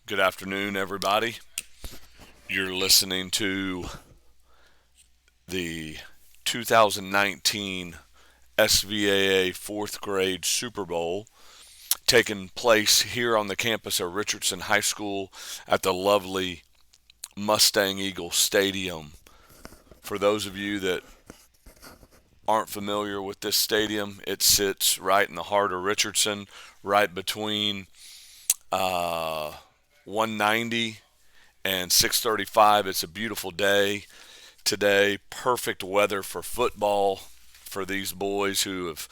Good afternoon, everybody. You're listening to the 2019 SVAA fourth grade Super Bowl taking place here on the campus of Richardson High School at the lovely Mustang Eagle Stadium. For those of you that aren't familiar with this stadium, it sits right in the heart of Richardson, right between uh, 190 and 635. It's a beautiful day today. Perfect weather for football for these boys who have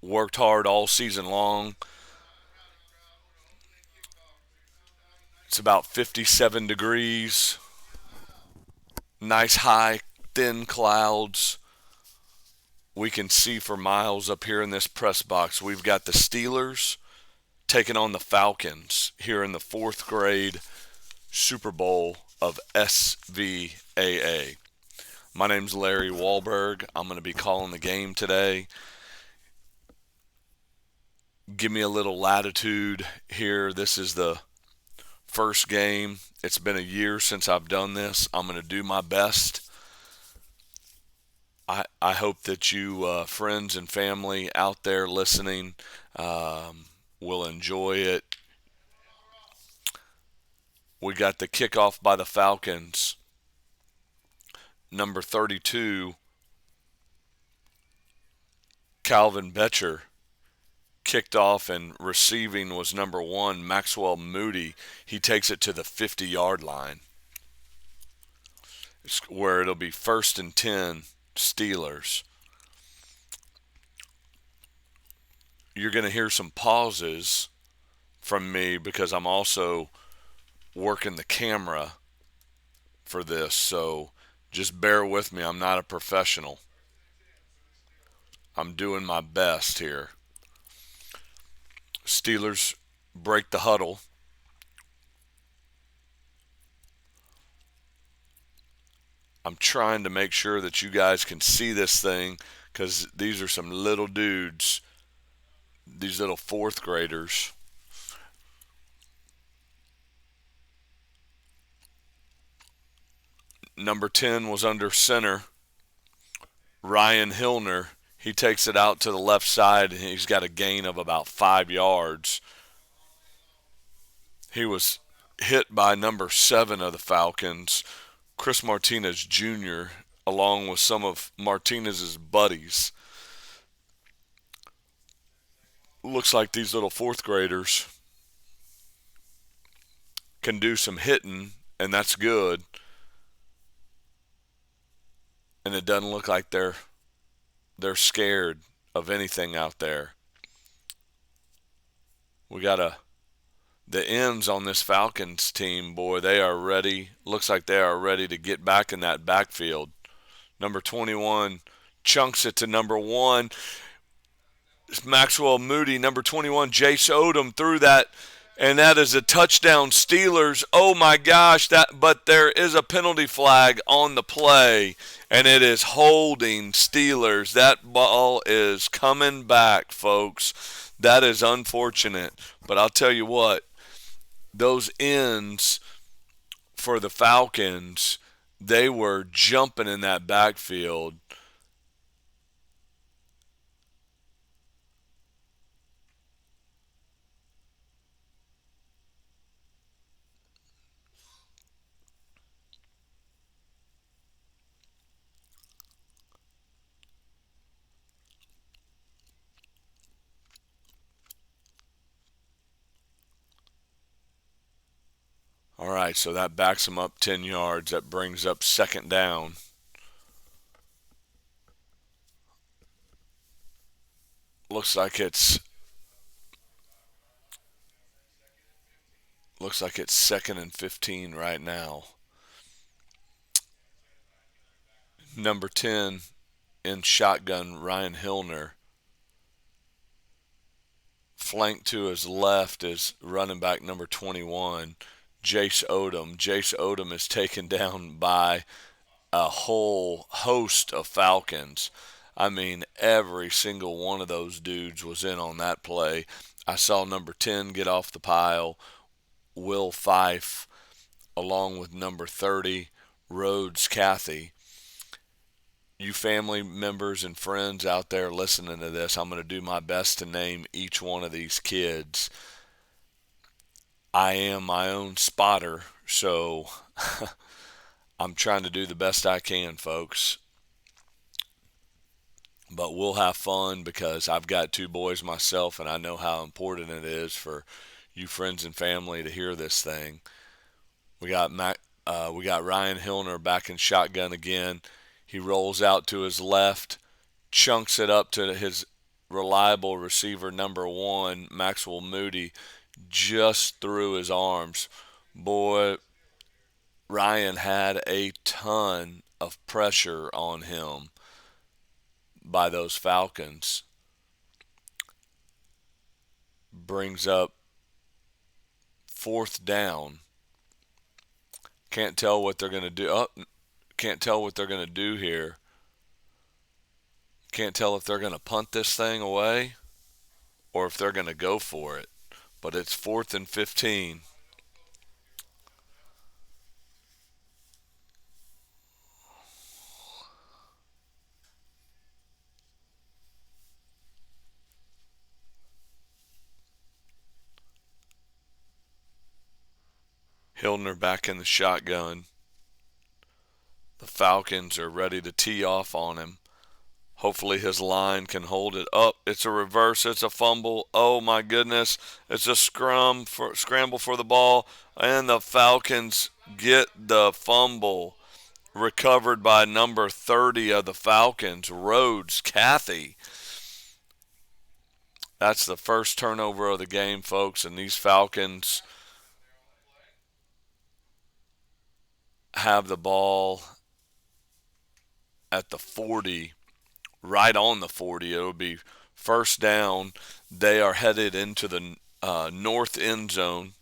worked hard all season long. It's about 57 degrees, nice high, thin clouds. We can see for miles up here in this press box. We've got the Steelers taking on the Falcons here in the fourth grade Super Bowl of SVAA. My name's Larry Wahlberg. I'm going to be calling the game today. Give me a little latitude here. This is the first game. It's been a year since I've done this. I'm going to do my best. I hope that you, friends and family out there listening, will enjoy it. We got the kickoff by the Falcons. Number 32, Calvin Betcher, kicked off, and receiving was number 1, Maxwell Moody. He takes it to the 50-yard line, where it'll be first and 10 Steelers. You're going to hear some pauses from me because I'm also working the camera for this, so just bear with me. I'm not a professional. I'm doing my best here. Steelers break the huddle. I'm trying to make sure that you guys can see this thing because these are some little dudes, these little fourth graders. Number 10 was under center, Ryan Hillner. He takes it out to the left side, and he's got a gain of about 5 yards. He was hit by number 7 of the Falcons, Chris Martinez Jr., along with some of Martinez's buddies. Looks like these little fourth graders can do some hitting, and that's good. And it doesn't look like they're scared of anything out there. We got the ends on this Falcons team, boy, they are ready. Looks like they are ready to get back in that backfield. Number 21 chunks it to number 1. It's Maxwell Moody. Number 21, Jace Odom threw that, and that is a touchdown Steelers. Oh my gosh, but there is a penalty flag on the play, and it is holding Steelers. That ball is coming back, folks. That is unfortunate, but I'll tell you what, those ends for the Falcons, they were jumping in that backfield. All right, so that backs them up 10 yards. That brings up second down. Looks like it's second and 15 right now. Number 10 in shotgun, Ryan Hillner. Flanked to his left is running back number 21, Jace Odom. Jace Odom is taken down by a whole host of Falcons. I mean, every single one of those dudes was in on that play. I saw number 10 get off the pile. Will Fife, along with number 30, Rhodes Cathy. You family members and friends out there listening to this, I'm going to do my best to name each one of these kids. I am my own spotter, so I'm trying to do the best I can, folks. But we'll have fun because I've got two boys myself, and I know how important it is for you friends and family to hear this thing. We got Ryan Hillner back in shotgun again. He rolls out to his left, chunks it up to his reliable receiver number one, Maxwell Moody, just through his arms. Boy, Ryan had a ton of pressure on him by those Falcons. Brings up fourth down. Can't tell what they're going to do. Oh, can't tell what they're going to do here. Can't tell if they're going to punt this thing away or if they're going to go for it. But it's 4th and 15. Hillner back in the shotgun. The Falcons are ready to tee off on him. Hopefully his line can hold it up. It's a reverse. It's a fumble. Oh my goodness! It's a scramble for the ball, and the Falcons get the fumble recovered by number 30 of the Falcons, Rhodes Cathy. That's the first turnover of the game, folks, and these Falcons have the ball at the 40, right on the 40. It will be first down. They are headed into the north end zone.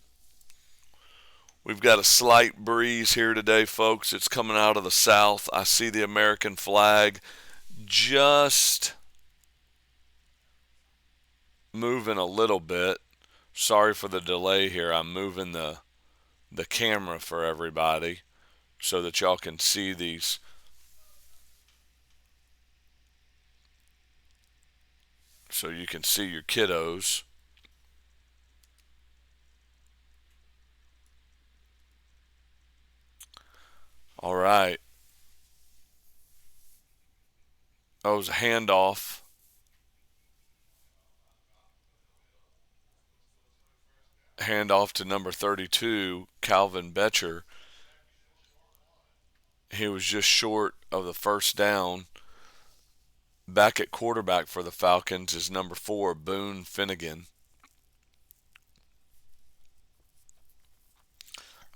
We've got a slight breeze here today, folks. It's coming out of the south. I see the American flag just moving a little bit. Sorry for the delay here. I'm moving the camera for everybody so that y'all can see these. So you can see your kiddos. All right. That was a handoff. Handoff to number 32, Calvin Betcher. He was just short of the first down. Back at quarterback for the Falcons is number 4, Boone Finnegan.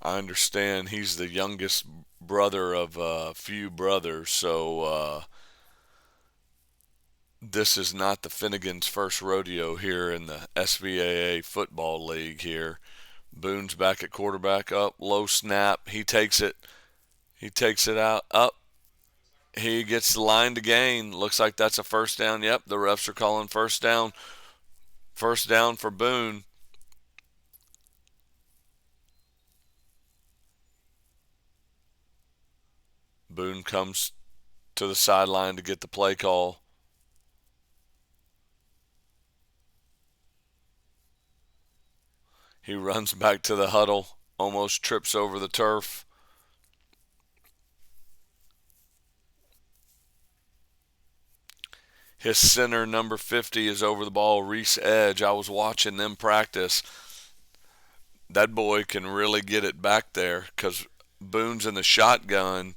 I understand he's the youngest brother of a few brothers, so this is not the Finnegan's first rodeo here in the SVAA football league here. Boone's back at quarterback, up, low snap. He takes it out, up. He gets the line to gain. Looks like that's a first down. Yep, the refs are calling first down. First down for Boone. Boone comes to the sideline to get the play call. He runs back to the huddle, almost trips over the turf. His center, number 50, is over the ball, Reese Edge. I was watching them practice. That boy can really get it back there because Boone's in the shotgun,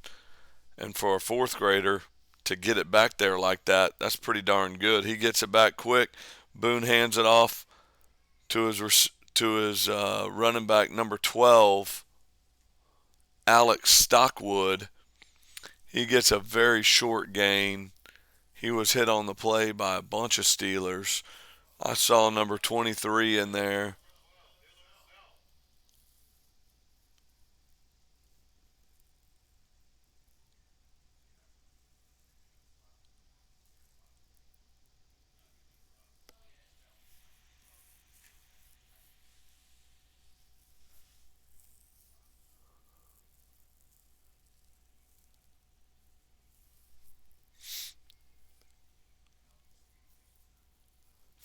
and for a fourth grader to get it back there like that, that's pretty darn good. He gets it back quick. Boone hands it off to his running back, number 12, Alex Stockwood. He gets a very short gain. He was hit on the play by a bunch of Steelers. I saw number 23 in there.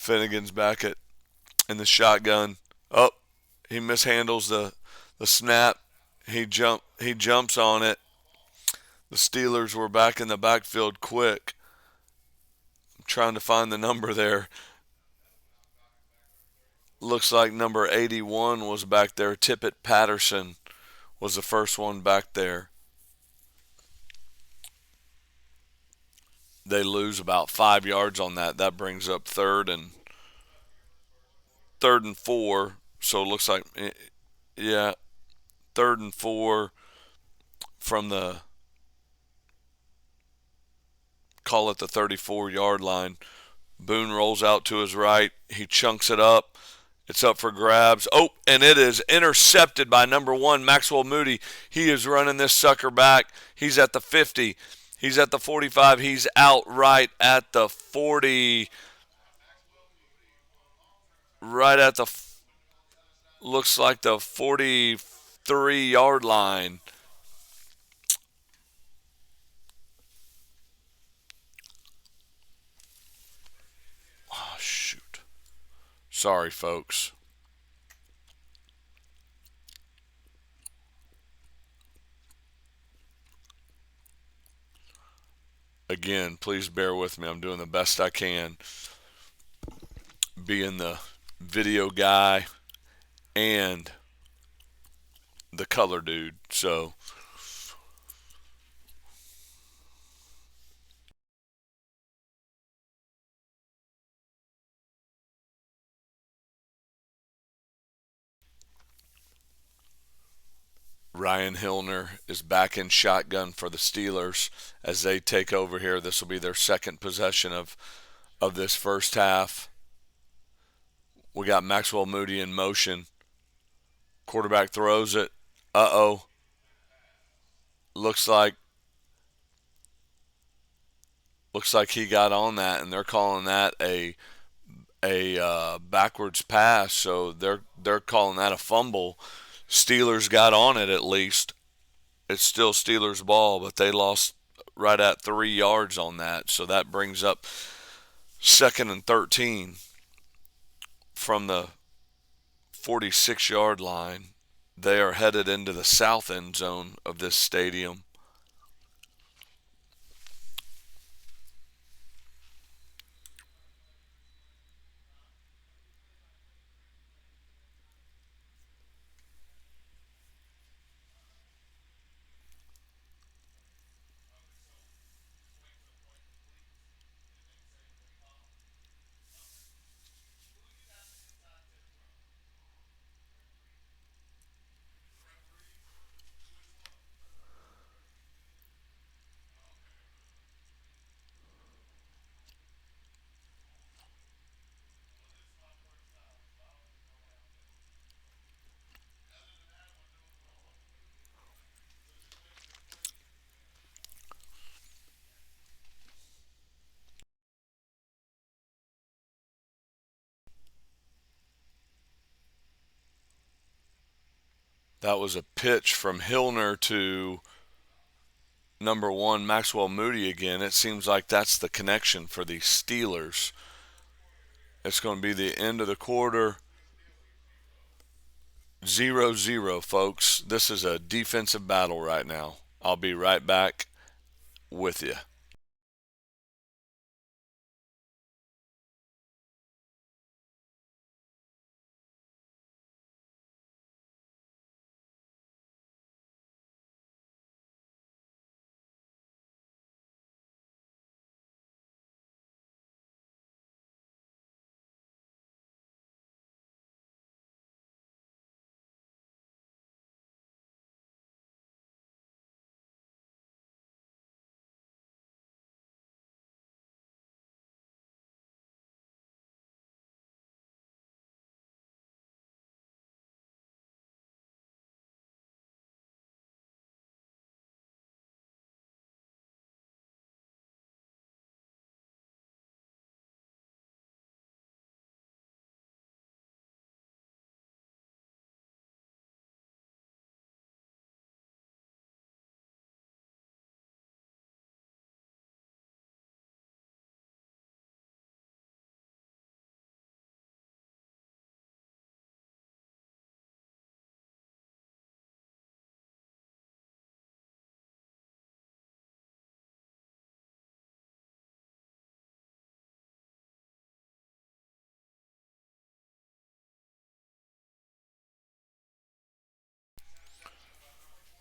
Finnegan's back in the shotgun. Oh, he mishandles the snap. He jumps on it. The Steelers were back in the backfield quick. I'm trying to find the number there. Looks like number 81 was back there. Tippett Patterson was the first one back there. They lose about 5 yards on that. That brings up third and 4. So it looks like, yeah, 3rd and 4 from the, call it the 34-yard line. Boone rolls out to his right. He chunks it up. It's up for grabs. Oh, and it is intercepted by number 1, Maxwell Moody. He is running this sucker back. He's at the 50. He's at the 45. He's out right at the 40. Right at the, looks like the 43-yard line. Oh, shoot. Sorry, folks. Again, please bear with me. I'm doing the best I can, being the video guy and the color dude. So Ryan Hillner is back in shotgun for the Steelers as they take over here. This will be their second possession of this first half. We got Maxwell Moody in motion. Quarterback throws it. Uh-oh. Looks like he got on that, and they're calling that a backwards pass. So they're calling that a fumble. Steelers got on it at least. It's still Steelers ball, but they lost right at 3 yards on that. So that brings up 2nd and 13 from the 46-yard line. They are headed into the south end zone of this stadium. That was a pitch from Hillner to number 1, Maxwell Moody again. It seems like that's the connection for the Steelers. It's going to be the end of the quarter. 0-0, folks. This is a defensive battle right now. I'll be right back with you.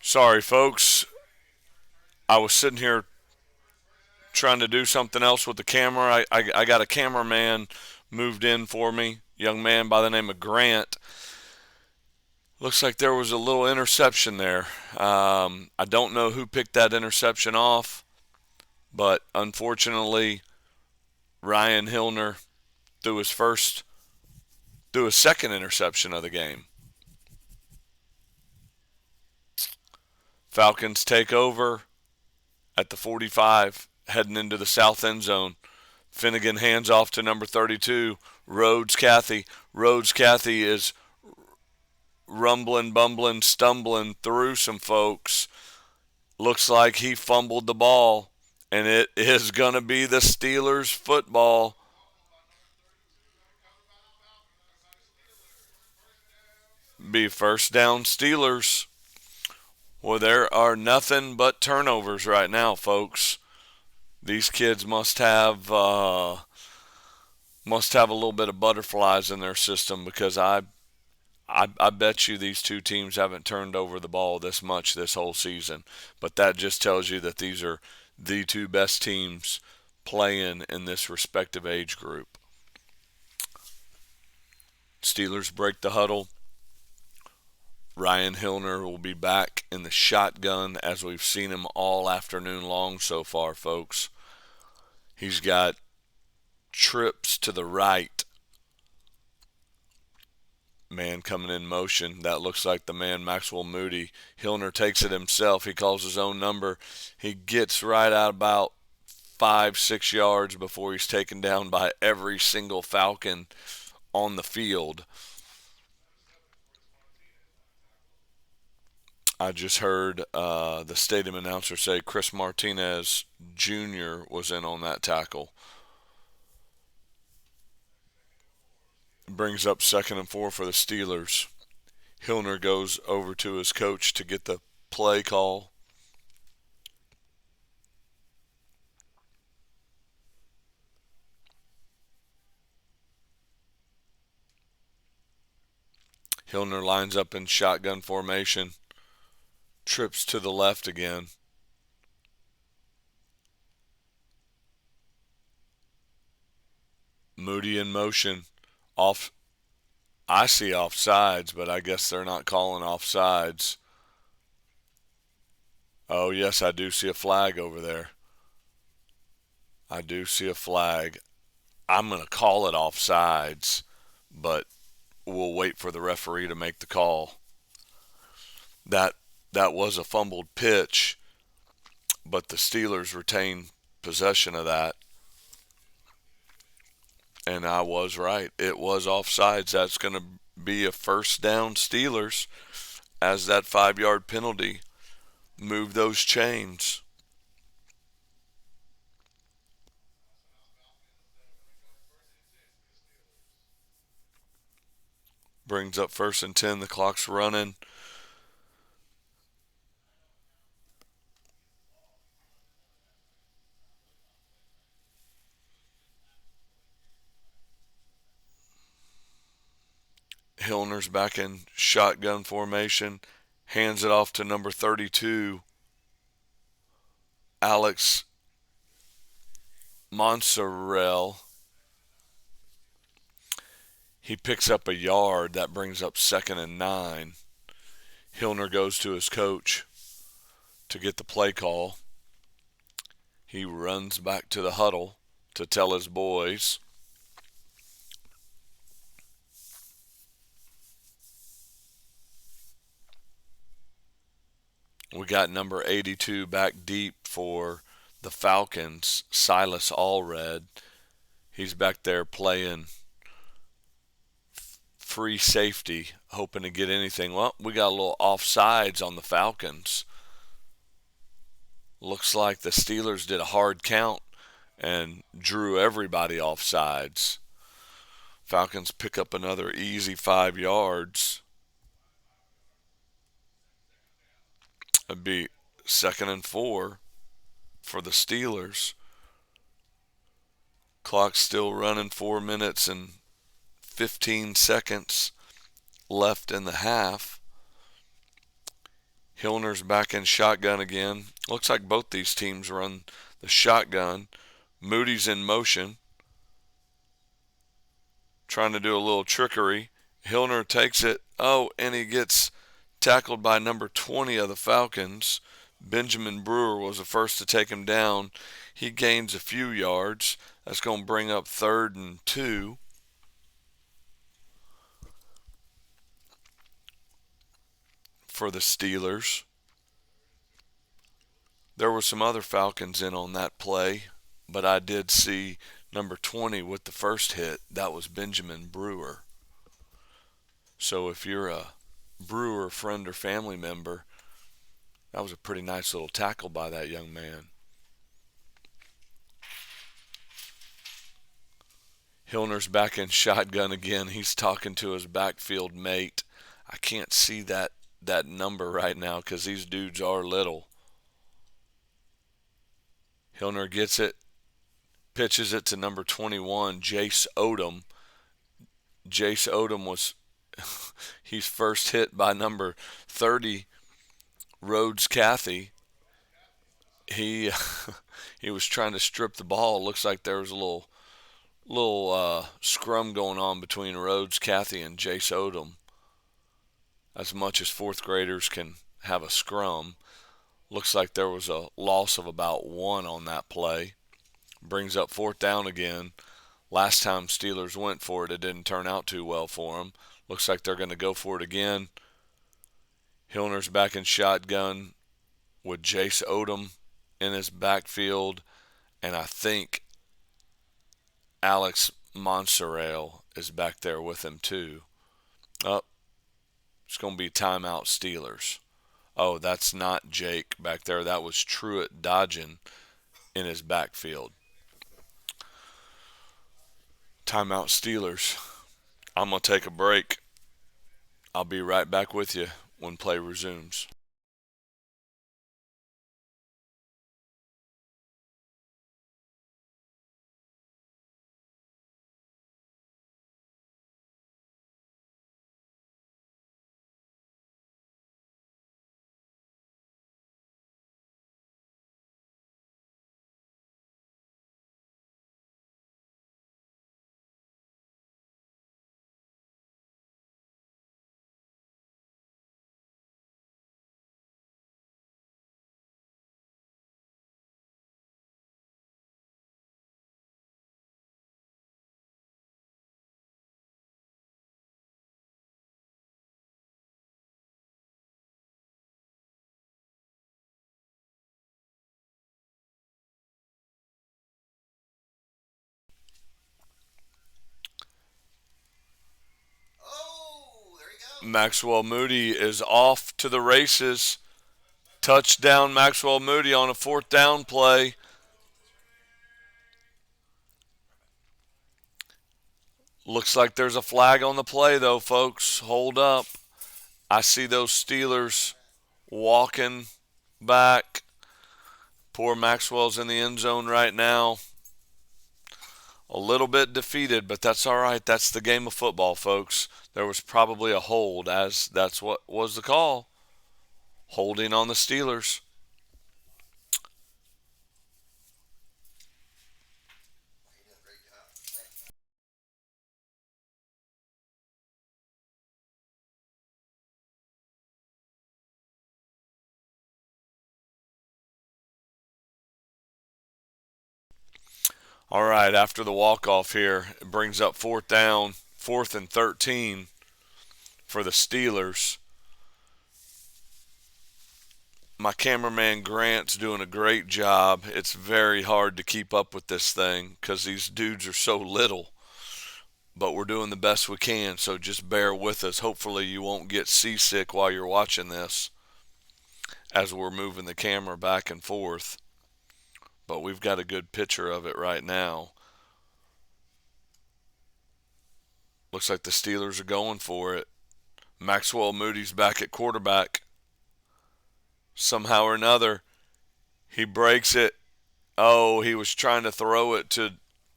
Sorry, folks. I was sitting here trying to do something else with the camera. I got a cameraman moved in for me, young man by the name of Grant. Looks like there was a little interception there. I don't know who picked that interception off, but unfortunately, Ryan Hillner threw his second interception of the game. Falcons take over at the 45, heading into the south end zone. Finnegan hands off to number 32, Rhodes Cathy. Rhodes Cathy is rumbling, bumbling, stumbling through some folks. Looks like he fumbled the ball, and it is going to be the Steelers football. Be first down Steelers. Well, there are nothing but turnovers right now, folks. These kids must have a little bit of butterflies in their system because I bet you these two teams haven't turned over the ball this much this whole season. But that just tells you that these are the two best teams playing in this respective age group. Steelers break the huddle. Ryan Hillner will be back in the shotgun as we've seen him all afternoon long so far, folks. He's got trips to the right. Man coming in motion. That looks like the man Maxwell Moody. Hillner takes it himself. He calls his own number. He gets right out about 5-6 yards before he's taken down by every single Falcon on the field. I just heard the stadium announcer say Chris Martinez Jr. was in on that tackle. Brings up 2nd and 4 for the Steelers. Hillner goes over to his coach to get the play call. Hillner lines up in shotgun formation. Trips to the left again. Moody in motion. Off. I see offsides, but I guess they're not calling offsides. Oh, yes, I do see a flag over there. I do see a flag. I'm going to call it offsides, but we'll wait for the referee to make the call. That was a fumbled pitch, but the Steelers retain possession of that. And I was right. It was offsides. That's going to be a first down Steelers as that 5-yard penalty moved those chains. Brings up 1st and 10. The clock's running. Hillner's back in shotgun formation. Hands it off to number 32, Alex Monserrel. He picks up a yard. That brings up 2nd and 9. Hillner goes to his coach to get the play call. He runs back to the huddle to tell his boys. We got number 82 back deep for the Falcons, Silas Allred. He's back there playing free safety, hoping to get anything. Well, we got a little offsides on the Falcons. Looks like the Steelers did a hard count and drew everybody offsides. Falcons pick up another easy 5 yards. It'd be 2nd and 4 for the Steelers. Clock's still running, 4 minutes and 15 seconds left in the half. Hilner's back in shotgun again. Looks like both these teams run the shotgun. Moody's in motion, trying to do a little trickery. Hilner takes it. Oh, and he gets tackled by number 20 of the Falcons. Benjamin Brewer was the first to take him down. He gains a few yards. That's going to bring up 3rd and 2. For the Steelers. There were some other Falcons in on that play, but I did see number 20 with the first hit. That was Benjamin Brewer. So if you're a Brewer friend or family member, that was a pretty nice little tackle by that young man. Hilner's back in shotgun again. He's talking to his backfield mate. I can't see that number right now because these dudes are little. Hilner gets it, pitches it to number 21, Jace Odom. Jace Odom was he's first hit by number 30, Rhodes Cathy. He he was trying to strip the ball. Looks like there was a little scrum going on between Rhodes Cathy and Jace Odom. As much as 4th graders can have a scrum. Looks like there was a loss of about 1 on that play. Brings up 4th down again. Last time Steelers went for it, it didn't turn out too well for them. Looks like they're going to go for it again. Hilner's back in shotgun with Jace Odom in his backfield. And I think Alex Monserrale is back there with him too. Oh, it's going to be timeout Steelers. Oh, that's not Jake back there. That was Truett Dodgen in his backfield. Timeout Steelers. I'm going to take a break. I'll be right back with you when play resumes. Maxwell Moody is off to the races. Touchdown Maxwell Moody on a 4th down play. Looks like there's a flag on the play though, folks. Hold up. I see those Steelers walking back. Poor Maxwell's in the end zone right now. A little bit defeated, but that's all right. That's the game of football, folks. There was probably a hold, as that's what was the call. Holding on the Steelers. All right, after the walk-off here, it brings up 4th down, 4th and 13 for the Steelers. My cameraman Grant's doing a great job. It's very hard to keep up with this thing because these dudes are so little. But we're doing the best we can, so just bear with us. Hopefully you won't get seasick while you're watching this as we're moving the camera back and forth. But we've got a good picture of it right now. Looks like the Steelers are going for it. Maxwell Moody's back at quarterback. Somehow or another, he breaks it. Oh, he was trying to throw it to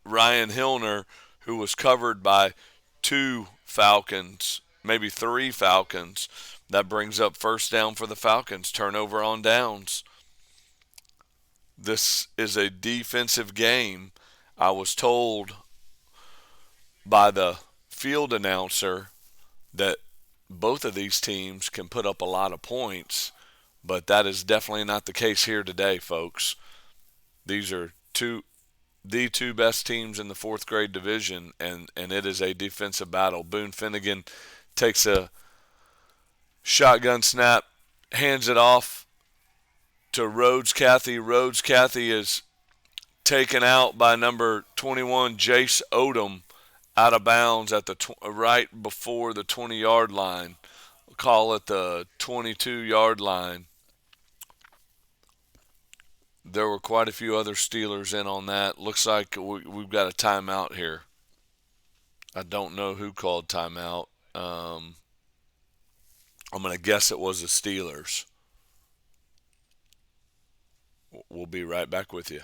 Ryan Hilner, who was covered by 2 Falcons maybe 3 Falcons. That brings up first down for the Falcons. Turnover on downs. This is a defensive game. I was told by the field announcer that both of these teams can put up a lot of points, but that is definitely not the case here today, folks. These are the two best teams in the fourth grade division, and it is a defensive battle. Boone Finnegan takes a shotgun snap, hands it off to Rhodes Cathy. Rhodes Cathy is taken out by number 21, Jace Odom, out of bounds at the right before the 20-yard line. We'll call it the 22-yard line. There were quite a few other Steelers in on that. Looks like we've got a timeout here. I don't know who called timeout. I'm going to guess it was the Steelers. We'll be right back with you.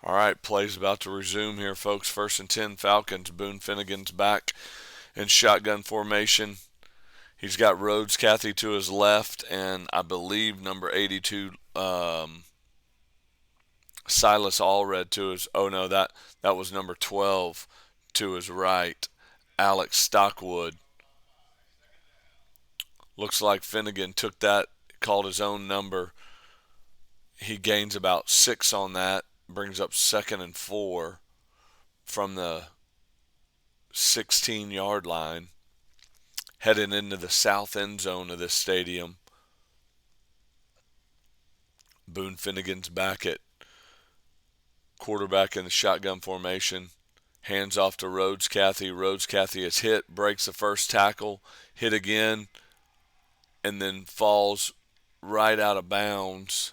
All right, play's about to resume here, folks. First and 10 Falcons. Boone Finnegan's back in shotgun formation. He's got Rhodes Cathy to his left, and I believe number 82, Silas Allred to his. Oh no, that was number 12 to his right. Alex Stockwood. Looks like Finnegan took that, called his own number. He gains about 6 on that. Brings up 2nd and 4 from the 16-yard line, heading into the south end zone of this stadium. Boone Finnegan's back at quarterback in the shotgun formation. Hands off to Rhodes Cathy. Rhodes Cathy is hit, breaks the first tackle, hit again, and then falls right out of bounds.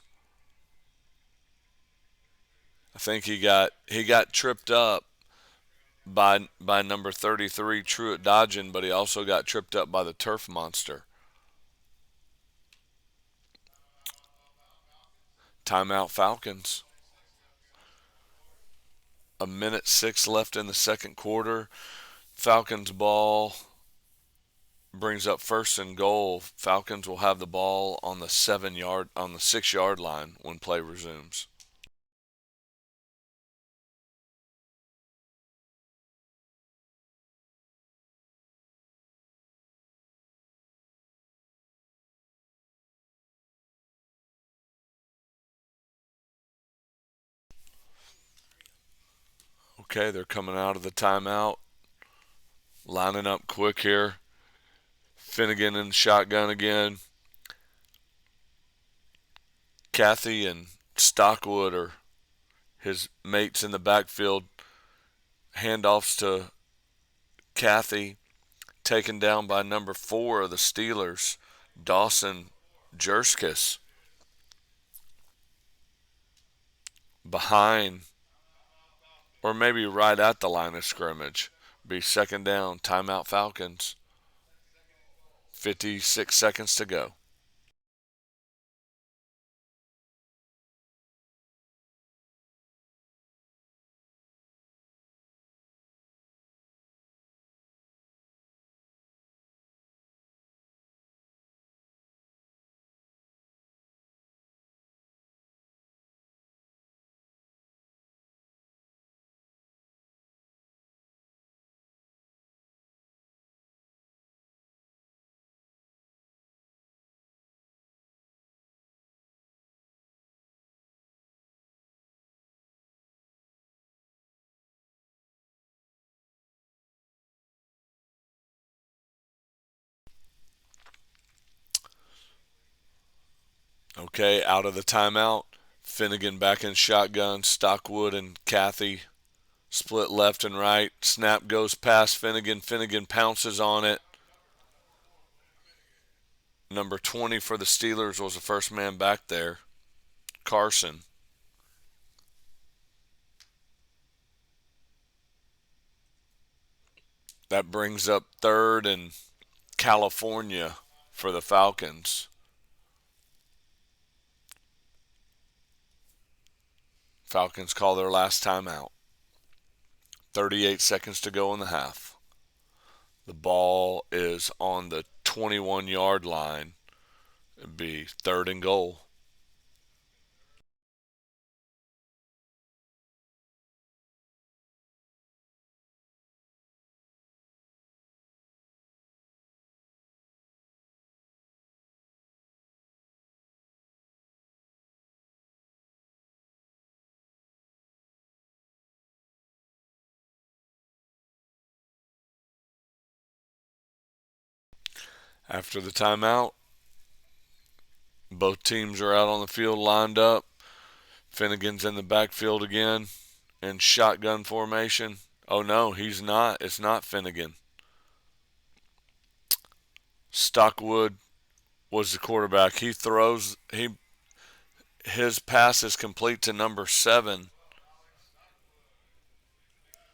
I think he got tripped up by number 33, Truett Dodgen, but he also got tripped up by the turf monster. Timeout Falcons. 1:06 left in the second quarter. Falcons ball brings up first and goal. Falcons will have the ball on the 6-yard line when play resumes. Okay, they're coming out of the timeout. Lining up quick here. Finnegan in the shotgun again. Cathy and Stockwood are his mates in the backfield. Handoffs to Cathy, taken down by number 4 of the Steelers, Dawson Jerskis. Behind, or maybe right at the line of scrimmage. Be second down, timeout Falcons. 56 seconds to go. Okay, out of the timeout. Finnegan back in shotgun. Stockwood and Cathy split left and right. Snap goes past Finnegan. Finnegan pounces on it. Number 20 for the Steelers was the first man back there, Carson. That brings up third and California for the Falcons. Falcons call their last timeout. 38 seconds to go in the half. The ball is on the 21-yard line. It'd be third and goal. After the timeout, both teams are out on the field lined up. Finnegan's in the backfield again in shotgun formation. Oh no, he's not. It's not Finnegan. Stockwood was the quarterback. His pass is complete to number 7,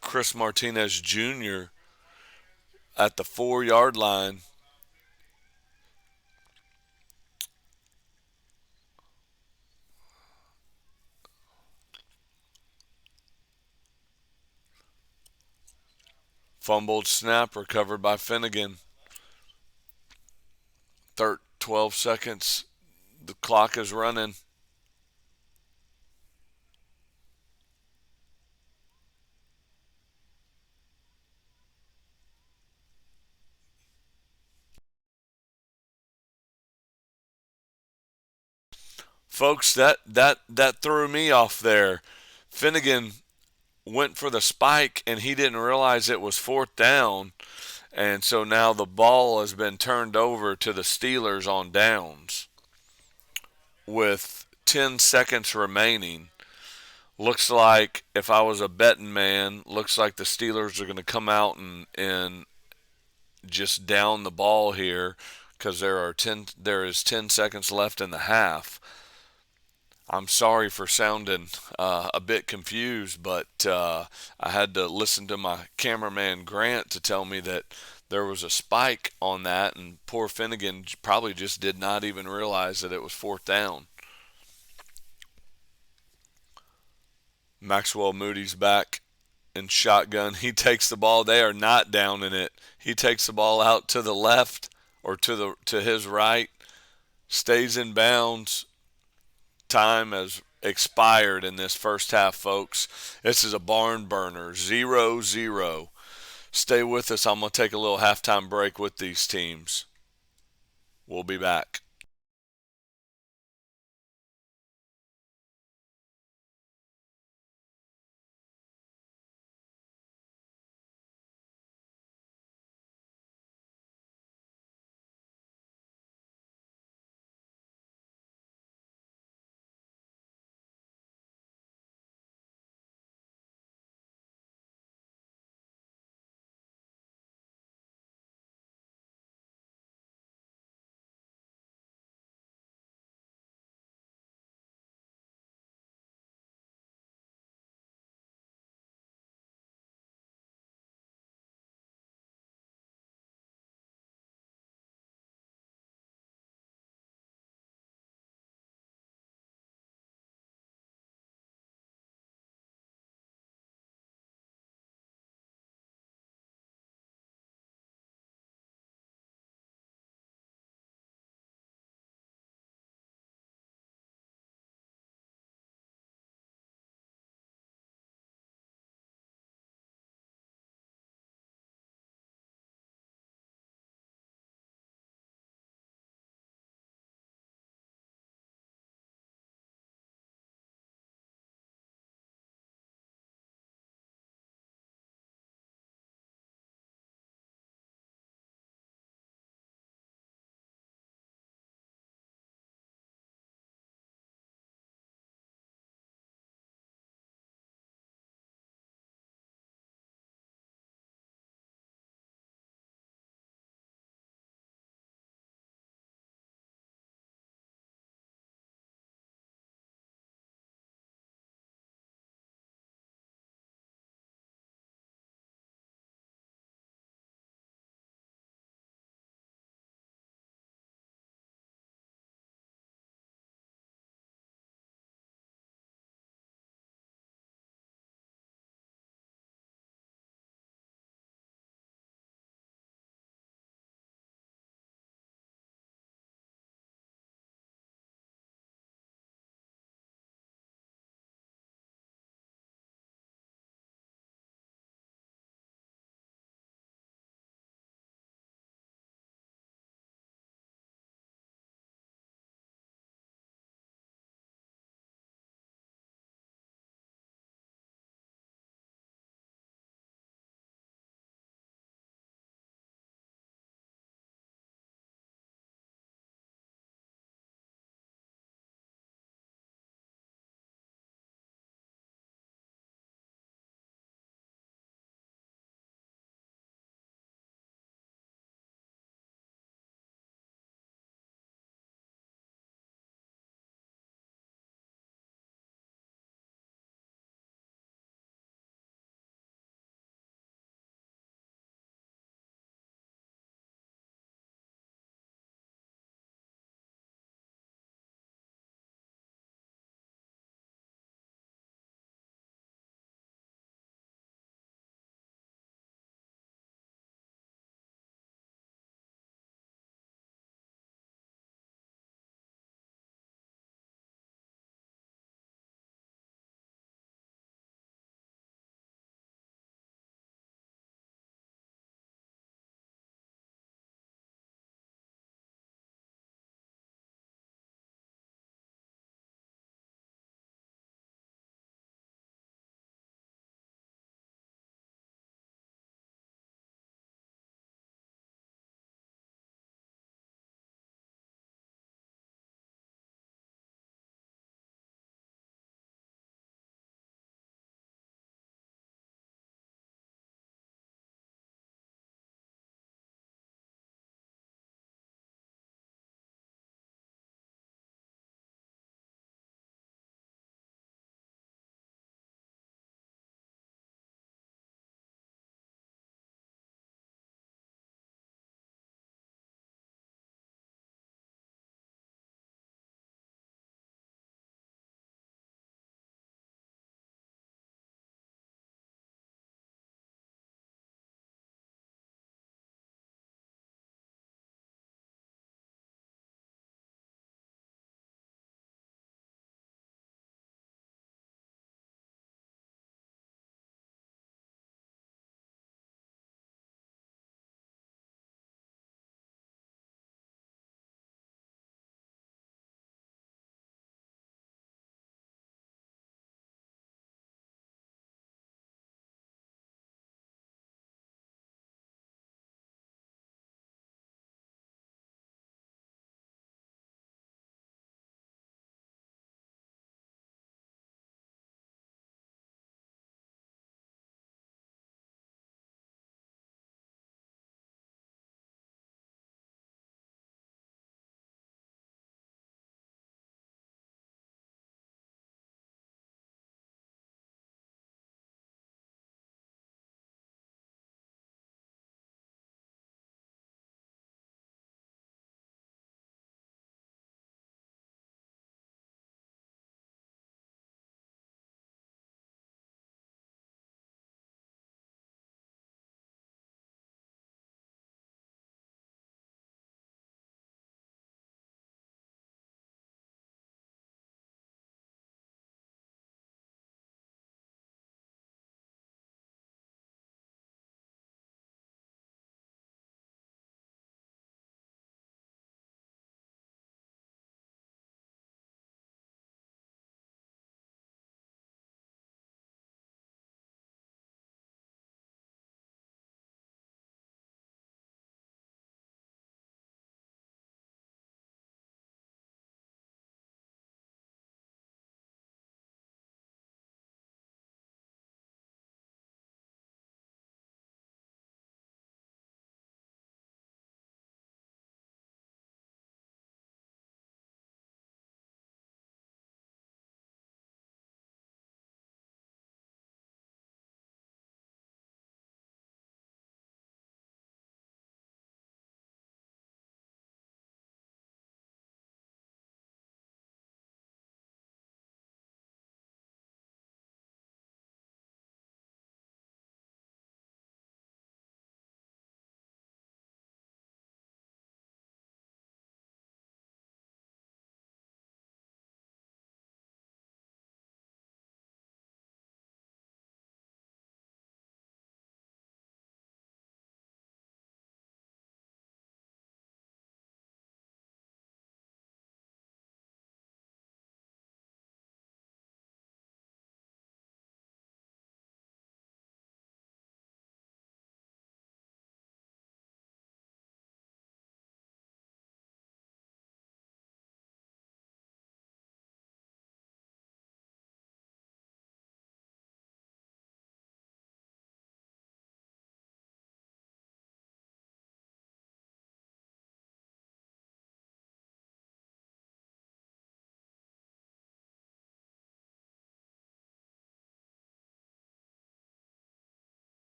Chris Martinez Jr. at the 4-yard line. Fumbled snap recovered by Finnegan. 12 seconds. The clock is running. Folks, that threw me off there. Finnegan went for the spike and he didn't realize it was fourth down. And so now the ball has been turned over to the Steelers on downs with 10 seconds remaining. Looks like, if I was a betting man, looks like the Steelers are going to come out and just down the ball here because there is 10 seconds left in the half. I'm sorry for sounding a bit confused, but I had to listen to my cameraman Grant to tell me that there was a spike on that, and poor Finnegan probably just did not even realize that it was fourth down. Maxwell Moody's back in shotgun. He takes the ball. They are not down in it. He takes the ball out to the left or to his right, stays in bounds. Time has expired in this first half, folks. This is a barn burner, 0-0. Stay with us. I'm going to take a little halftime break with these teams. We'll be back.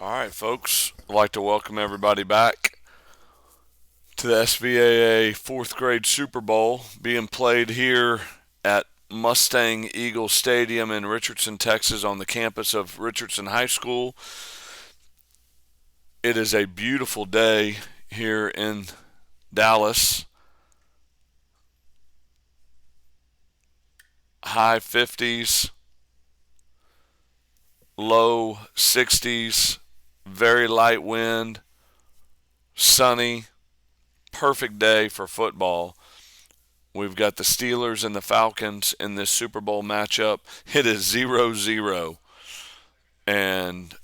All right, folks. I'd like to welcome everybody back to the SVAA fourth grade Super Bowl being played here at Mustang Eagle Stadium in Richardson, Texas, on the campus of Richardson High School. It is a beautiful day here in Dallas. High 50s, low 60s, very light wind, sunny, perfect day for football. We've got the Steelers and the Falcons in this Super Bowl matchup. It is 0-0, and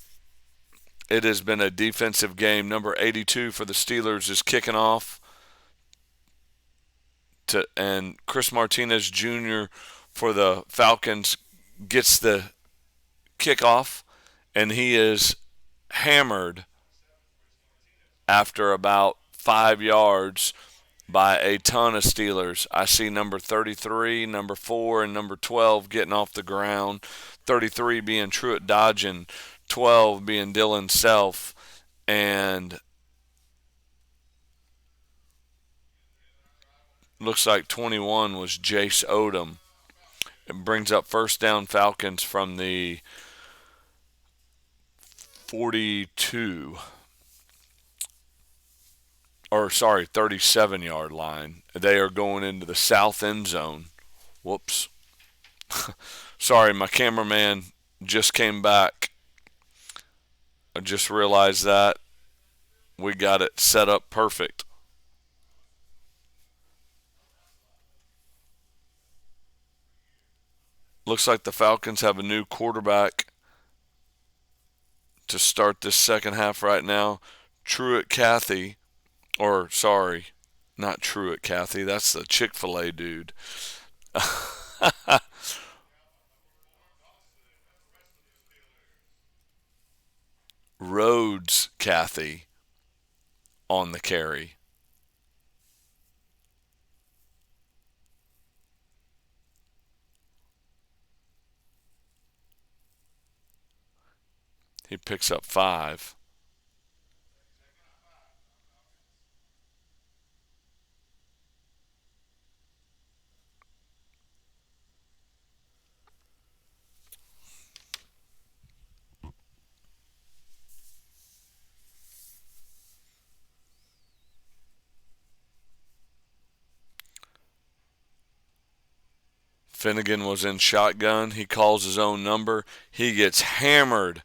it has been a defensive game. Number 82 for the Steelers is kicking off, and Chris Martinez Jr. for the Falcons gets the kickoff, and he is hammered after about 5 yards by a ton of Steelers. I see number 33, number 4, and number 12 getting off the ground. 33 being Truett Dodgen, 12 being Dylan Self, and looks like 21 was Jace Odom. It brings up first down Falcons from the 42. 37-yard line. They are going into the south end zone. Whoops. Sorry, my cameraman just came back. I just realized that. We got it set up perfect. Looks like the Falcons have a new quarterback to start this second half right now. Truett Cathy. Or, sorry, not Truett Cathy. That's the Chick-fil-A dude. Rhodes Cathy on the carry. He picks up 5. Finnegan was in shotgun. He calls his own number. He gets hammered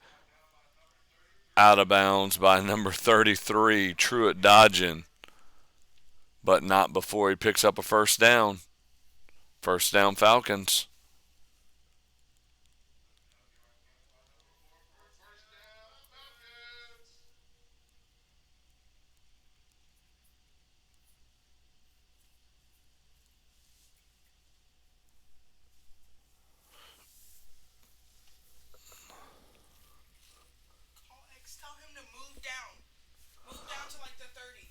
out of bounds by number 33, Truett Dodgen, but not before he picks up a first down. First down, Falcons. Tell him to move down. Move down to like the 30.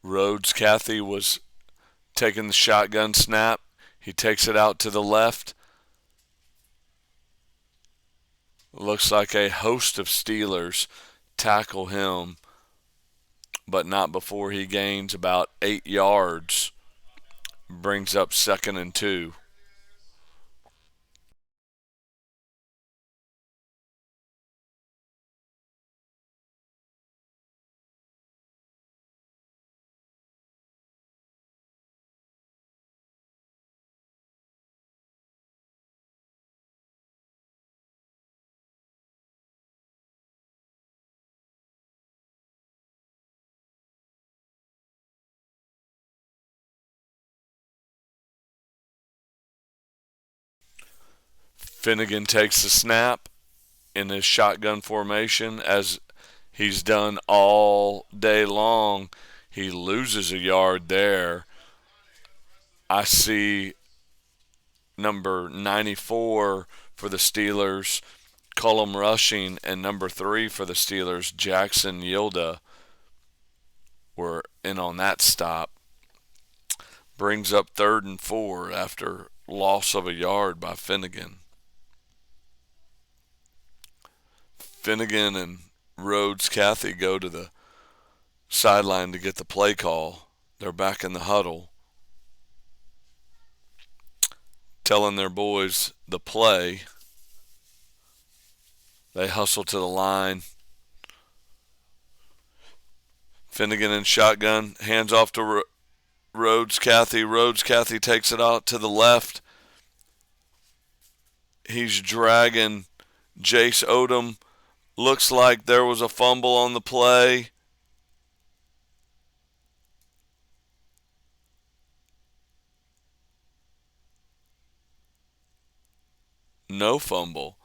Rhodes Cathy was taking the shotgun snap. He takes it out to the left. Looks like a host of Steelers tackle him, but not before he gains about 8 yards. Brings up 2nd and 2. Finnegan takes the snap in his shotgun formation, as he's done all day long. He loses a yard there. I see number 94 for the Steelers, Cullum rushing, and number 3 for the Steelers, Jackson Yilda. were in on that stop. Brings up 3rd and 4 after loss of a yard by Finnegan. Finnegan and Rhodes Cathy go to the sideline to get the play call. They're back in the huddle, telling their boys the play. They hustle to the line. Finnegan in shotgun, hands off to Rhodes Cathy. Rhodes Cathy takes it out to the left. He's dragging Jace Odom. Looks like there was a fumble on the play. No fumble.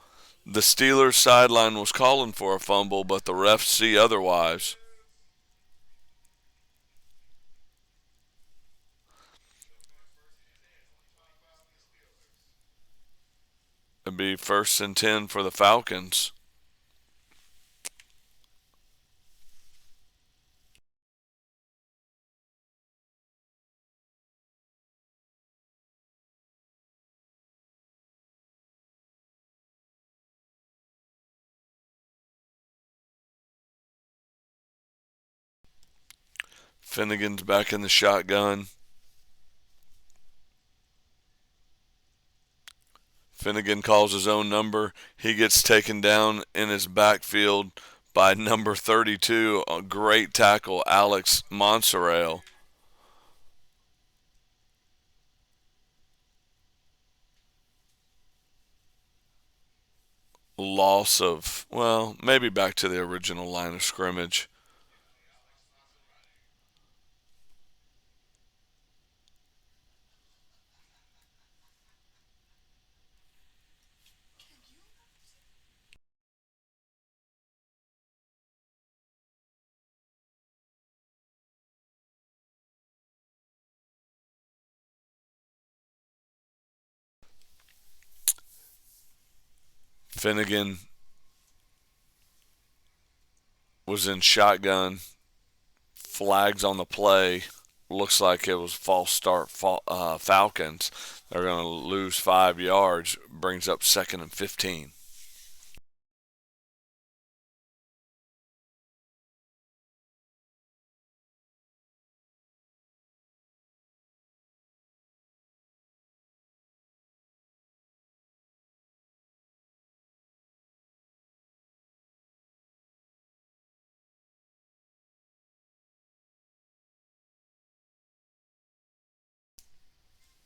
The Steelers sideline was calling for a fumble, but the refs see otherwise. It'd be 1st and 10 for the Falcons. Finnegan's back in the shotgun. Finnegan calls his own number. He gets taken down in his backfield by number 32, a great tackle, Alex Monserrale. Loss of, well, maybe back to the original line of scrimmage. Finnegan was in shotgun. Flags on the play. Looks like it was false start Falcons. They're going to lose 5 yards. Brings up 2nd and 15.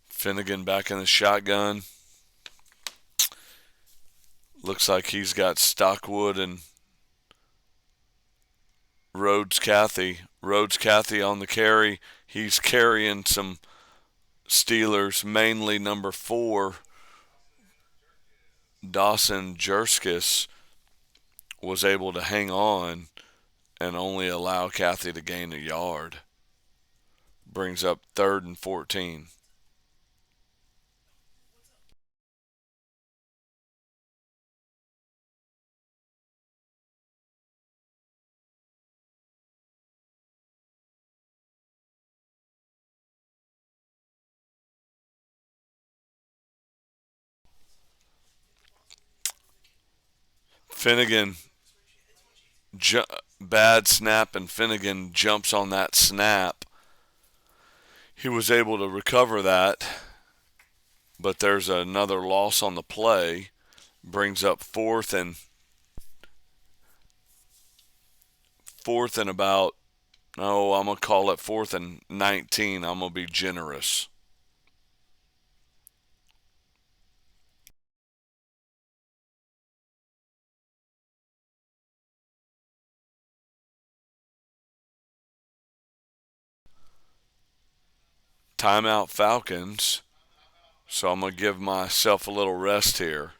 Finnegan back in the shotgun. Looks like he's got Stockwood and Rhodes Cathy. Rhodes Cathy on the carry. He's carrying some Steelers, mainly number 4. Dawson Jerskis was able to hang on and only allow Cathy to gain a yard. Brings up 3rd and 14. Finnegan, bad snap, and Finnegan jumps on that snap. He was able to recover that, but there's another loss on the play. Brings up fourth and about, no, I'm going to call it 4th and 19. I'm going to be generous. Timeout Falcons. So I'm going to give myself a little rest here.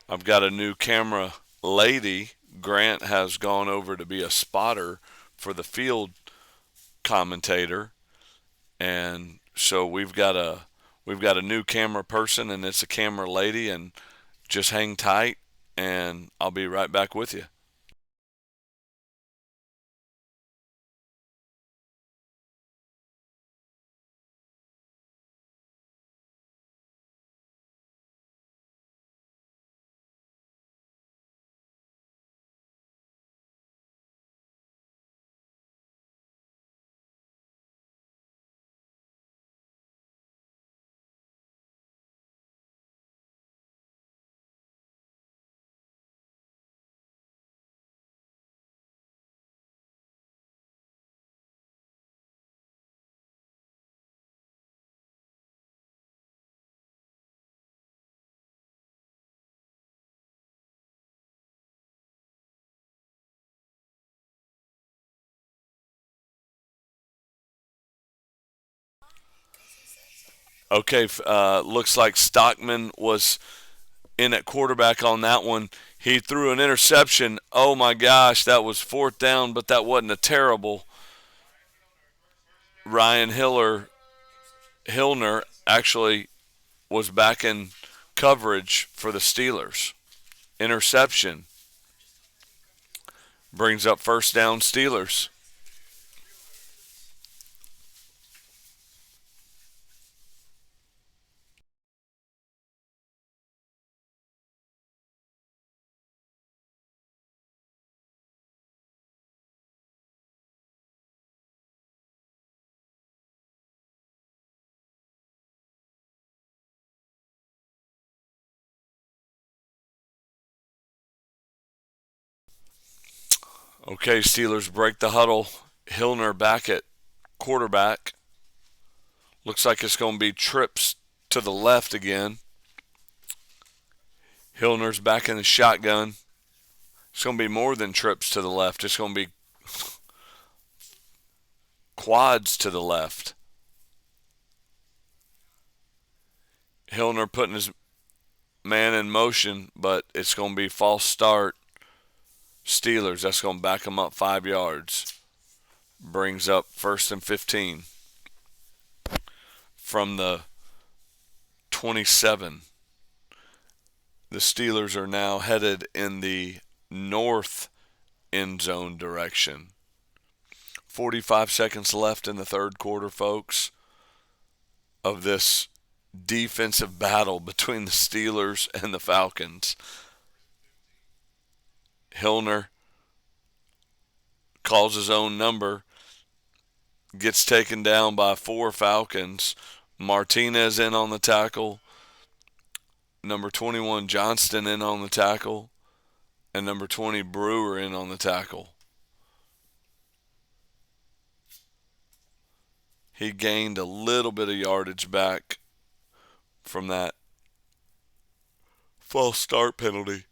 I've got a new camera lady. Grant has gone over to be a spotter for the field commentator, and so we've got a new camera person, and it's a camera lady, and just hang tight, and I'll be right back with you. Okay, looks like Stockman was in at quarterback on that one. He threw an interception. Oh my gosh, that was fourth down, but that wasn't a terrible. Ryan Hillner actually was back in coverage for the Steelers. Interception brings up first down Steelers. Okay, Steelers break the huddle. Hillner back at quarterback. Looks like it's going to be trips to the left again. Hillner's back in the shotgun. It's going to be more than trips to the left. It's going to be quads to the left. Hillner putting his man in motion, but it's going to be false start. Steelers, that's going to back them up 5 yards. Brings up first and 15 from the 27. The Steelers are now headed in the north end zone direction. 45 seconds left in the third quarter, folks, of this defensive battle between the Steelers and the Falcons. Hillner calls his own number, gets taken down by 4 Falcons. Martinez in on the tackle, number 21 Johnston in on the tackle, and number 20 Brewer in on the tackle. He gained a little bit of yardage back from that false start penalty.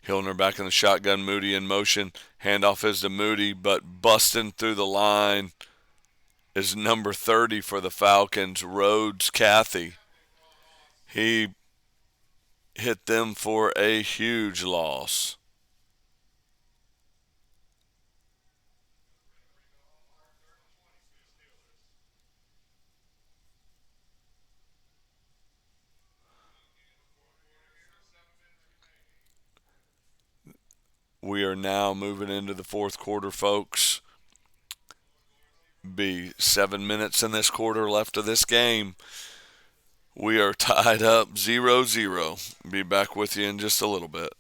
Hillner back in the shotgun, Moody in motion. Handoff is to Moody, but busting through the line is number 30 for the Falcons, Rhodes Cathy. He hit them for a huge loss. We are now moving into the fourth quarter, folks. Be 7 minutes in this quarter left of this game. We are tied up 0-0. Be back with you in just a little bit.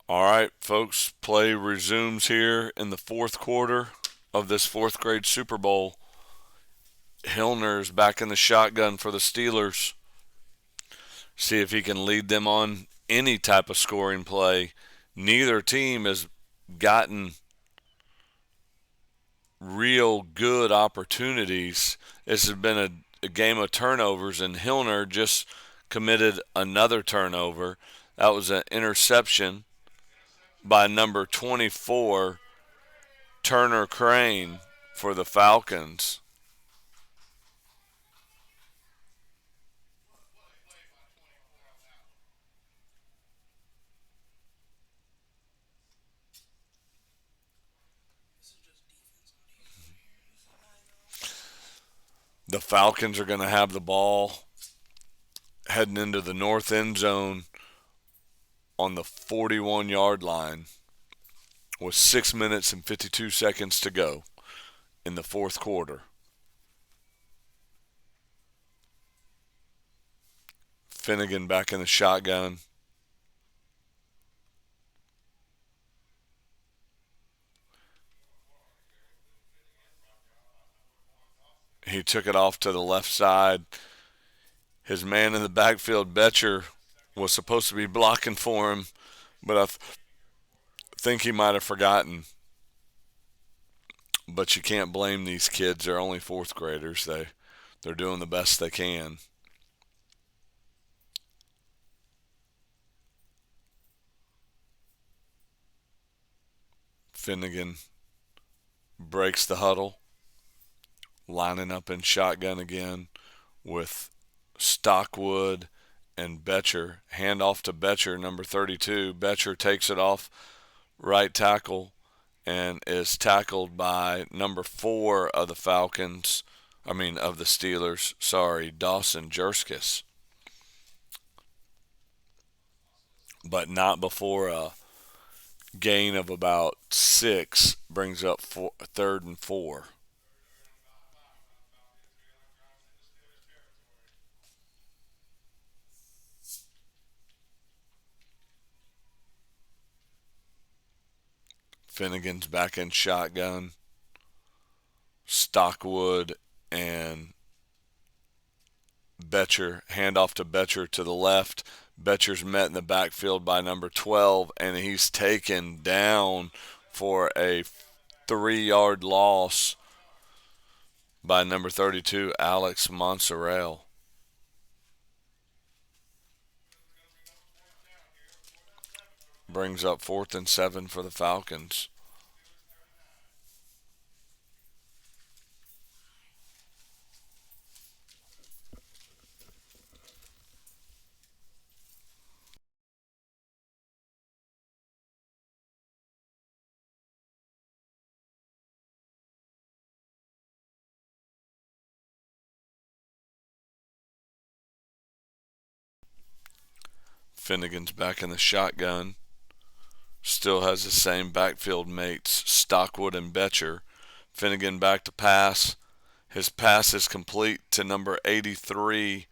All right, folks, play resumes here in the fourth quarter of this fourth grade Super Bowl. Hillner is back in the shotgun for the Steelers. See if he can lead them on any type of scoring play. Neither team has gotten real good opportunities. This has been a game of turnovers, and Hillner just committed another turnover. That was an interception by number 24, Turner Crane for the Falcons. The Falcons are going to have the ball heading into the north end zone on the 41-yard line with 6 minutes and 52 seconds to go in the fourth quarter. Finnegan back in the shotgun. He took it off to the left side. His man in the backfield, Betcher, was supposed to be blocking for him, but I think he might have forgotten. But you can't blame these kids. They're only fourth graders. They're doing the best they can. Finnegan breaks the huddle, lining up in shotgun again with Stockwood and Betcher. Hand off to Betcher, number 32. Betcher takes it off right tackle and is tackled by number 4 of the Falcons. Of the Steelers. Sorry, Dawson Jerskis. But not before a gain of about 6 brings up 3rd and 4. Finnegan's back in shotgun. Stockwood and Betcher. Hand off to Betcher to the left. Betcher's met in the backfield by number 12, and he's taken down for a 3-yard loss by number 32, Alex Monserrale. Brings up 4th and 7 for the Falcons. Finnegan's back in the shotgun. Still has the same backfield mates, Stockwood and Betcher. Finnegan back to pass. His pass is complete to number 83,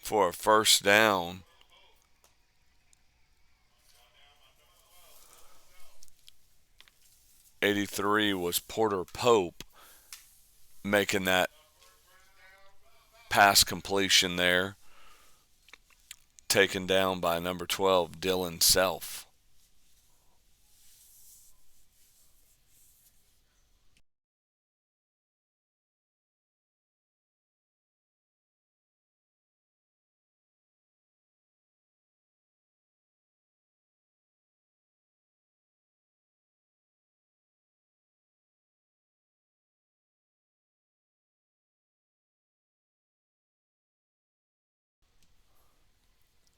for a first down. '83 was Porter Pope making that pass completion there. Taken down by number 12, Dylan Self.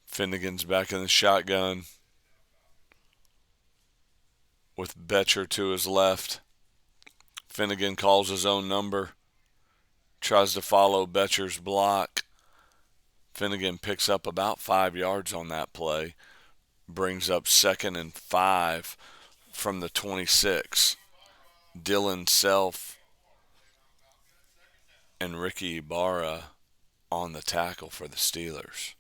Finnegan's back in the shotgun with Betcher to his left. Finnegan calls his own number, tries to follow Betcher's block. Finnegan picks up about 5 yards on that play, brings up 2nd and 5 from the 26. Dylan Self and Ricky Ibarra on the tackle for the Steelers.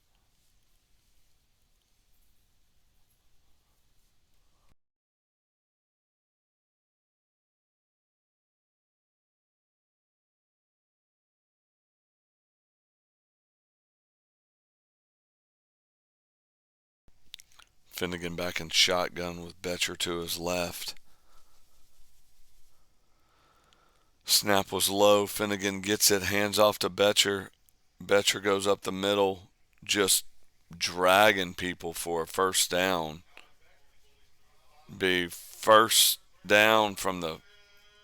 Finnegan back in shotgun with Betcher to his left. Snap was low. Finnegan gets it, hands off to Betcher. Betcher goes up the middle, just dragging people for a first down. Be first down from the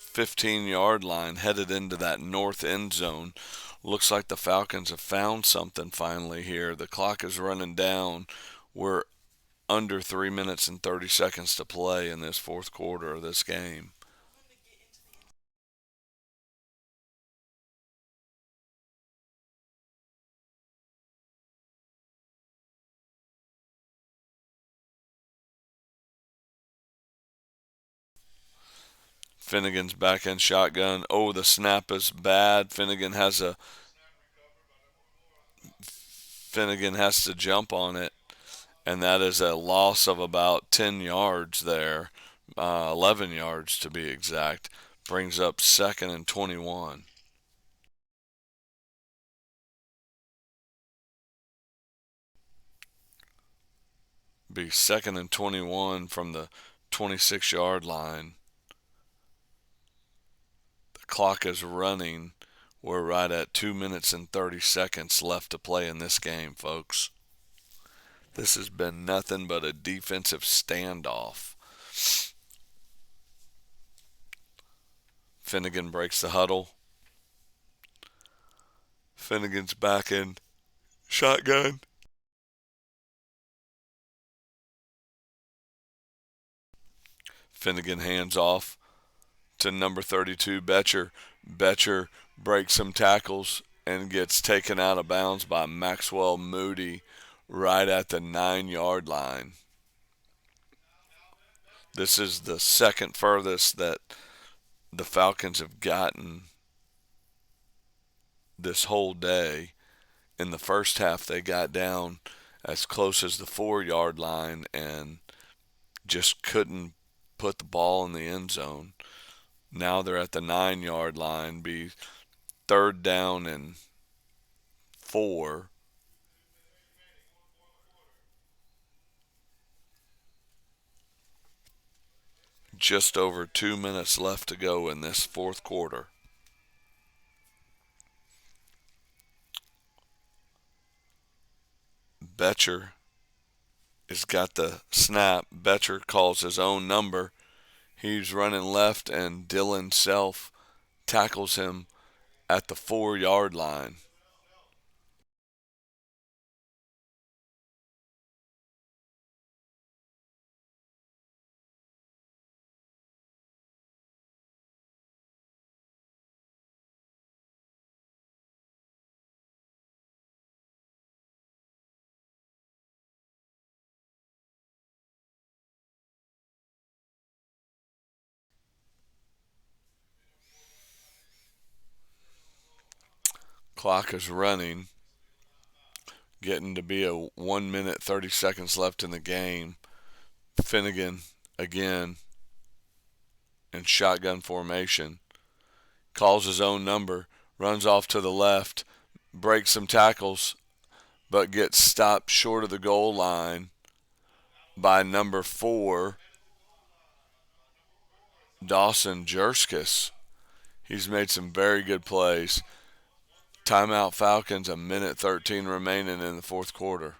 15-yard line headed into that north end zone. Looks like the Falcons have found something finally here. The clock is running down. We're under 3 minutes and 30 seconds to play in this fourth quarter of this game. Finnegan's back in shotgun. Oh, the snap is bad. Finnegan has to jump on it, and that is a loss of about 10 yards there, 11 yards to be exact. Brings up 2nd and 21. Be 2nd and 21 from the 26-yard line. The clock is running. We're right at 2 minutes and 30 seconds left to play in this game, folks. This has been nothing but a defensive standoff. Finnegan breaks the huddle. Finnegan's back in shotgun. Finnegan hands off to number 32, Betcher. Betcher breaks some tackles and gets taken out of bounds by Maxwell Moody right at the 9-yard line. This is the second furthest that the Falcons have gotten this whole day. In the first half, they got down as close as the 4-yard line and just couldn't put the ball in the end zone. Now they're at the 9-yard line, be 3rd down and 4. Just over 2 minutes left to go in this fourth quarter. Betcher has got the snap. Betcher calls his own number. He's running left, and Dylan Self tackles him at the 4-yard line. Clock is running. Getting to be a 1 minute 30 seconds left in the game. Finnegan again in shotgun formation. Calls his own number. Runs off to the left. Breaks some tackles, but gets stopped short of the goal line by number 4, Dawson Jerskis. He's made some very good plays. Timeout Falcons, a minute 13 remaining in the fourth quarter.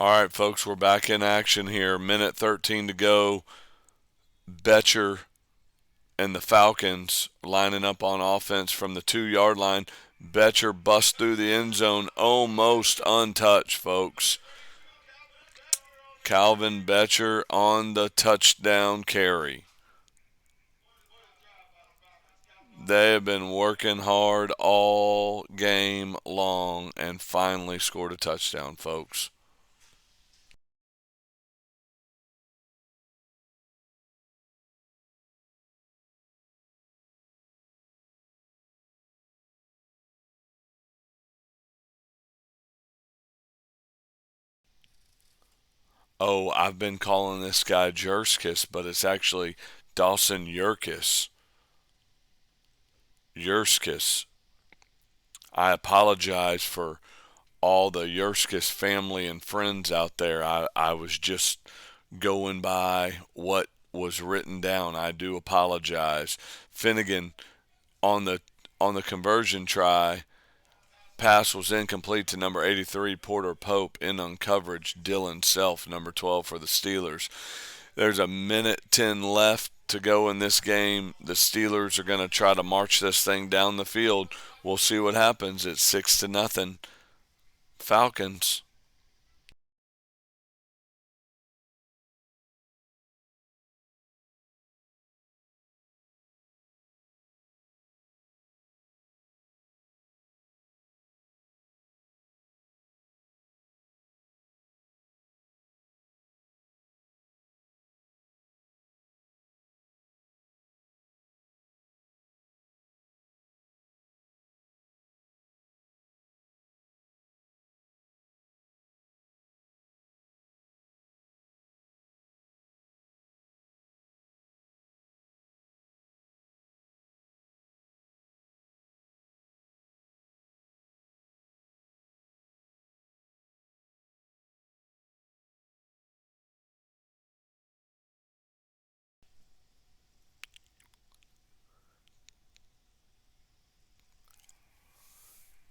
All right, folks, we're back in action here. Minute 13 to go. Betcher and the Falcons lining up on offense from the 2-yard line. Betcher busts through the end zone almost untouched, folks. Calvin Betcher on the touchdown carry. They have been working hard all game long and finally scored a touchdown, folks. Oh, I've been calling this guy Jurskis, but it's actually Dawson Yurkis. Yurskis. I apologize for all the Yurskis family and friends out there. I was just going by what was written down. I do apologize. Finnegan on the conversion try, pass was incomplete to number 83 Porter Pope in on coverage. Dylan Self, number 12 for the Steelers. There's a minute 10 left to go in this game. The Steelers are going to try to march this thing down the field. We'll see what happens. It's 6-0 Falcons.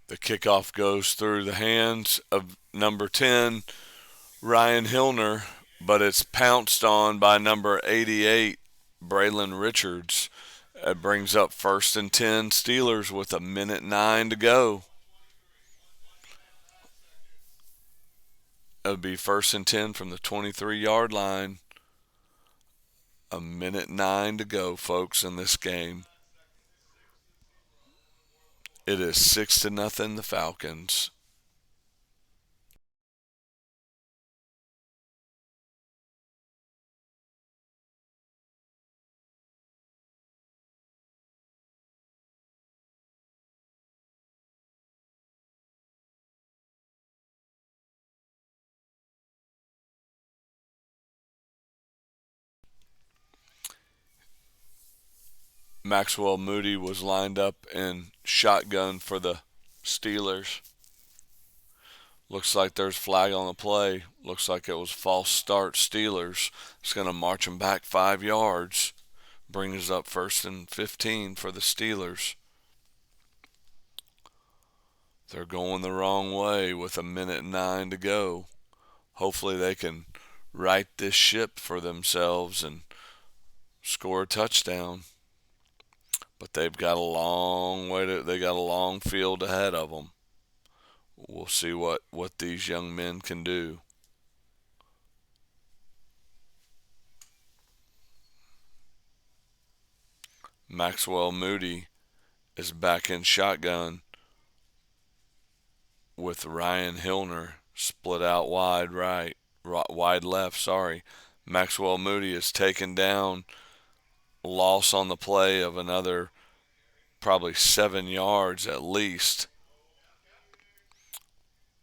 The kickoff goes through the hands of number 10, Ryan Hillner, but it's pounced on by number 88, Braylon Richards. It brings up 1st and 10 Steelers with a minute 9 to go. It would be 1st and 10 from the 23-yard line. A minute 9 to go, folks, in this game. It is 6-0 the Falcons. Maxwell Moody was lined up in shotgun for the Steelers. Looks like there's flag on the play. Looks like it was false start Steelers. It's going to march them back 5 yards. Brings up 1st and 15 for the Steelers. They're going the wrong way with a minute 9 to go. Hopefully they can right this ship for themselves and score a touchdown. But they've got a long way to. They got a long field ahead of them. We'll see what these young men can do. Maxwell Moody is back in shotgun with Ryan Hillner split out wide right, wide left. Sorry, Maxwell Moody is taken down. Loss on the play of another probably 7 yards at least.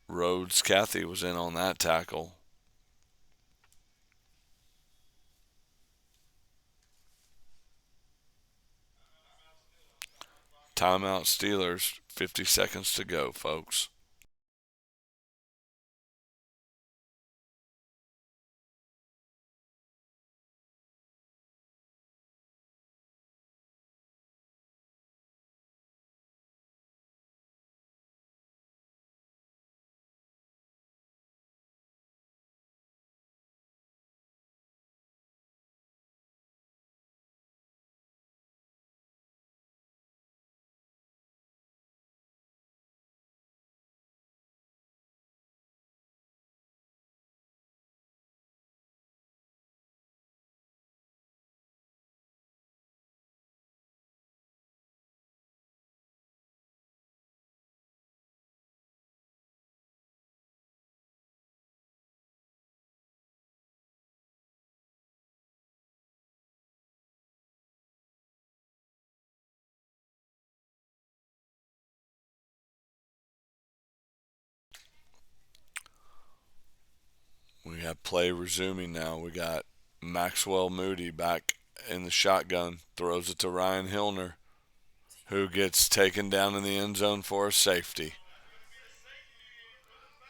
Rhodes Cathy was in on that tackle. Timeout Steelers, 50 seconds to go, folks. have play resuming now. We got Maxwell Moody back in the shotgun, throws it to Ryan Hillner, who gets taken down in the end zone for a safety.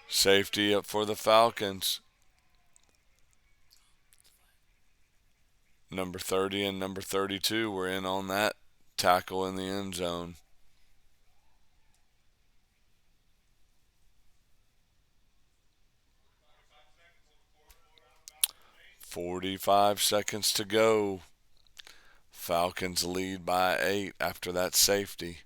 Safety up for the Falcons. Number 30 and number 32 were in on that tackle in the end zone. "45 seconds to go. Falcons lead by 8 after that safety.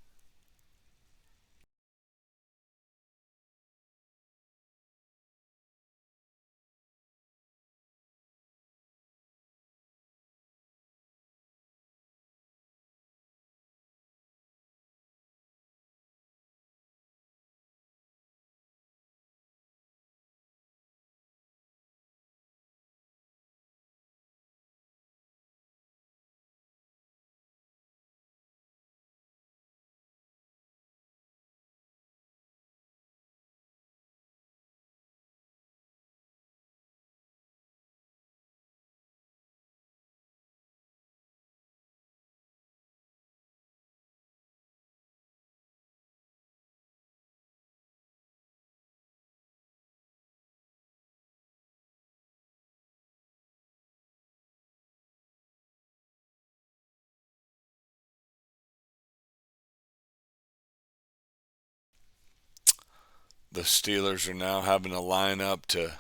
The Steelers are now having to line up to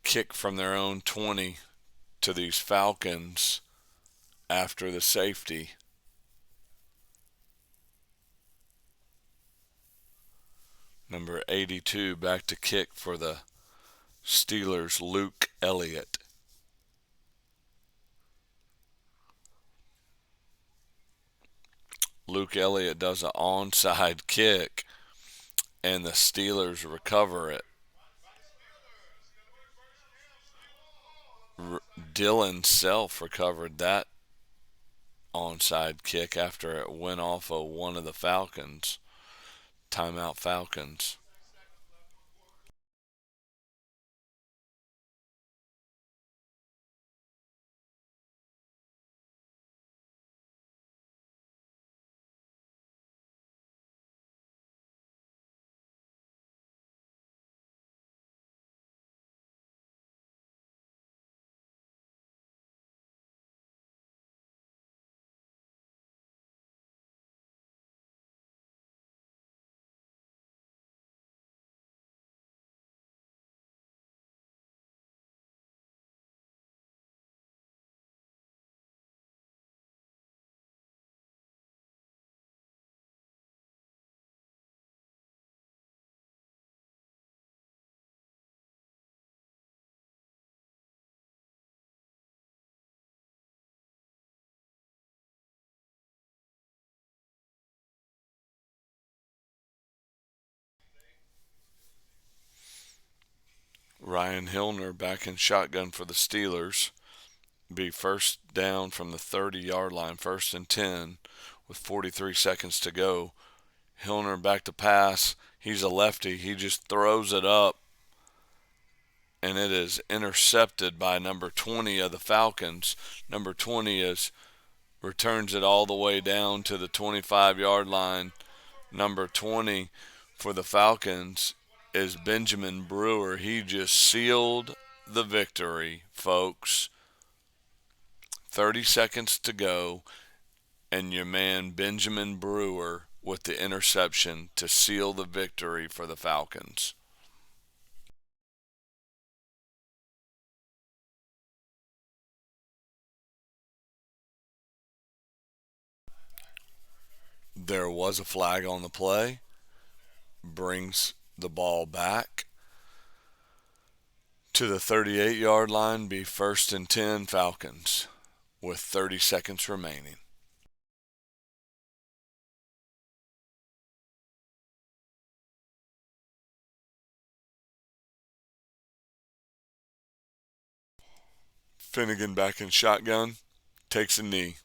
kick from their own 20 to these Falcons after the safety. Number 82 back to kick for the Steelers, Luke Elliott. Luke Elliott does an onside kick, and the Steelers recover it. Dylan Self recovered that onside kick after it went off of one of the Falcons. Timeout Falcons. Ryan Hillner back in shotgun for the Steelers. Be first down from the 30-yard line, 1st and 10 with 43 seconds to go. Hillner back to pass. He's a lefty. He just throws it up, and it is intercepted by number 20 of the Falcons. Number 20 returns it all the way down to the 25-yard line. Number 20 for the Falcons is Benjamin Brewer. He just sealed the victory, folks. 30 seconds to go, and your man Benjamin Brewer with the interception to seal the victory for the Falcons. There was a flag on the play. Brings the ball back to the 38-yard line. Be 1st and 10 Falcons with 30 seconds remaining. Finnegan back in shotgun, takes a knee.